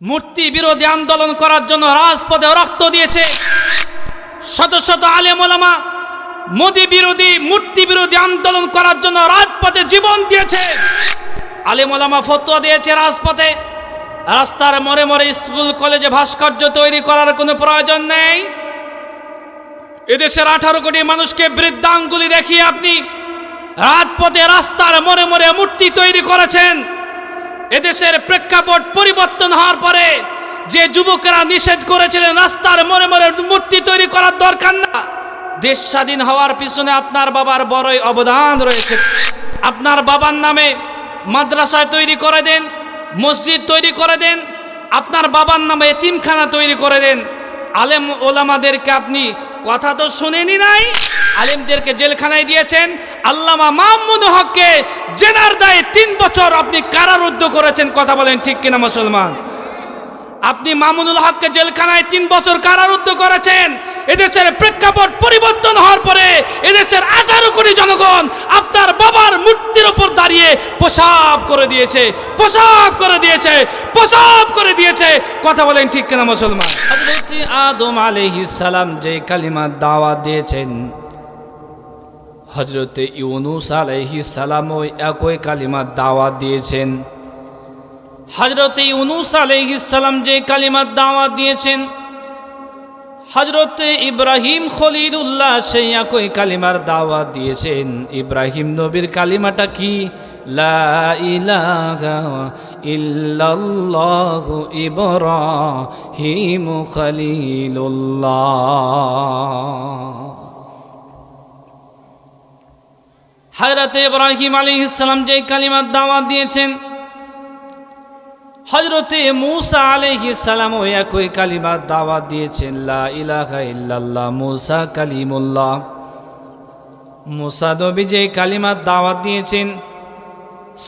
মূর্তি বিরোধী আন্দোলন করার জন্য রাজপথে রক্ত দিয়েছে। শত শত আলেম ওলামা মোদি বিরোধী মূর্তি বিরোধী আন্দোলন করার জন্য রাজপথে জীবন দিয়েছে। আলেম ওলামা ফতোয়া দিয়েছে রাজপথে, রাস্তার মোড়ে মোড়ে স্কুল কলেজে ভাস্কর্য তৈরি করার কোনো প্রয়োজন নেই। এদেশের 18 কোটি মানুষকে বৃদ্ধাঙ্গুলি দেখিয়ে আপনি রাজপথে রাস্তার মোড়ে মোড়ে মূর্তি তৈরি করেছেন। এদেশের প্রেক্ষাপট পরিবর্তন হওয়ার পরে যে যুবকেরা নিষেধ করেছিলেন রাস্তার মোড়ে মোড়ে মূর্তি তৈরি করার দরকার না, দেশ স্বাধীন হওয়ার পিছনে আপনার বাবার বড়ই অবদান রয়েছে। আপনার বাবার নামে মাদ্রাসা তৈরি করে দেন, মসজিদ তৈরি করে দেন, আপনার বাবার নামে এতিমখানা তৈরি করে দেন। আলেম ওলামাদেরকে আপনি কথা তো শুনেনি নাই, আলেমদেরকে জেলখানায় দিয়েছেন। আল্লামা মাহমুদ হককে জেনার দায়ে 3 বছর আপনি কারারুদ্ধ করেছেন। কথা বলেন ঠিক কিনা মুসলমান? আপনি মামুনুল হককে জেলখানায় 3 বছর কারারুদ্ধ করেছেন। এদেশের প্রেক্ষাপট পরিবর্তন হওয়ার পরে এদেশের 18 কোটি জনগণ আপনার বাবার মূর্তির উপর দাঁড়িয়ে প্রসাব করে দিয়েছে, প্রসাব করে দিয়েছে, প্রসাব করে দিয়েছে। কথা বলেন ঠিক কিনা মুসলমান? হযরত আদম আলাইহিস সালাম যে কালিমার দাওয়াত দিয়েছেন, হযরত ইউনূস আলাইহিস সালাম ওই একই কালিমার দাওয়াত দিয়েছেন। হযরত ইউনূস আলাইহিস সালাম যে কালিমার দাওয়াত দিয়েছেন, হযরত ইব্রাহিম খলিলুল্লাহ সেই একই কালিমার দাওয়াত দিয়েছেন। ইব্রাহিম নবীর কালিমাটা কি? লা ইলাহা ইল্লাল্লাহু ইব্রাহিম খলিলুল্লাহ। হযরত ইব্রাহিম আলাইহিস সালাম যে কালিমার দাওয়াত দিয়েছেন, হযরতে মূসা আলাইহিস সালাম ওই একই কালিমার দাওয়াত দিয়েছেন। লা ইলাহা ইল্লাল্লাহ মূসা কালিমুল্লাহ। মূসা নবী যে কালিমার দাওয়াত দিয়েছেন,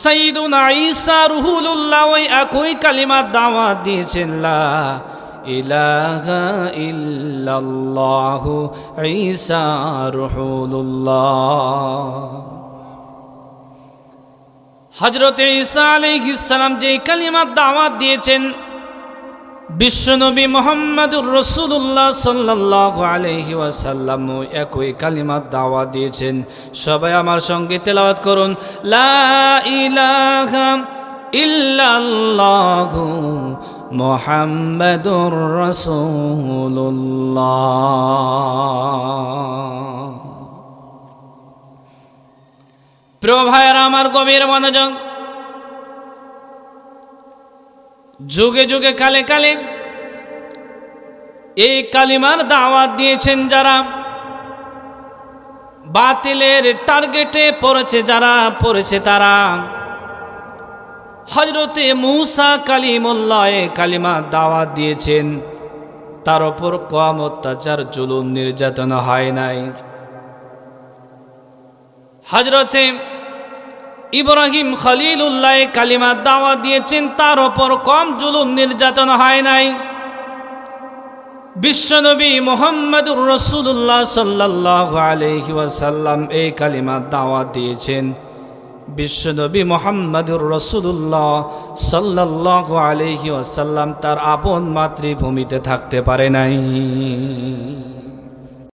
সাইয়্যিদুনা ঈসা রুহুলুল্লাহ ওই একই কালিমার দাওয়াত দিয়েছেন। লা ইলাহা ইল্লাল্লাহ ঈসা রুহুলুল্লাহ। হযরত ঈসা আলাইহিস সালাম যে কালিমার দাওয়াত দিয়েছেন, বিশ্বনবী মুহাম্মদুর রাসূলুল্লাহ সাল্লাল্লাহু আলাইহি ওয়াসাল্লাম একই কালিমার দাওয়াত দিয়েছেন। সবাই আমার সঙ্গে তেলাওয়াত করুন, লা ইলাহা ইল্লাল্লাহু মুহাম্মাদুর রাসূলুল্লাহ। প্রিয় ভাইয়েরা আমার, গভীর মনোযোগ। যুগে যুগে কালে কালে এই কালিমার দাওয়াত দিয়েছেন যারা, বাতিলের টার্গেটে পড়েছে যারা পড়েছে তারা। হযরতে মূসা কালিমুল্লাহ কালিমার দাওয়াত দিয়েছেন, তার উপর কম অত্যাচার জুলুম নির্যাতন হয় নাই। হযরতে ইব্রাহিম খলিলুল্লাহ কালিমার দাওয়াত দিয়েছেন, তার উপর কম জুলুম নির্যাতন হয় নাই। বিশ্বনবী মুহাম্মদুর রাসূলুল্লাহ সাল্লাল্লাহু আলাইহি ওয়াসাল্লাম এই কালিমার দাওয়াত দিয়েছেন। বিশ্বনবী মুহাম্মদুর রাসূলুল্লাহ সাল্লাল্লাহু আলাইহি ওয়াসাল্লাম তার আপন মাতৃভূমিতে থাকতে পারে নাই।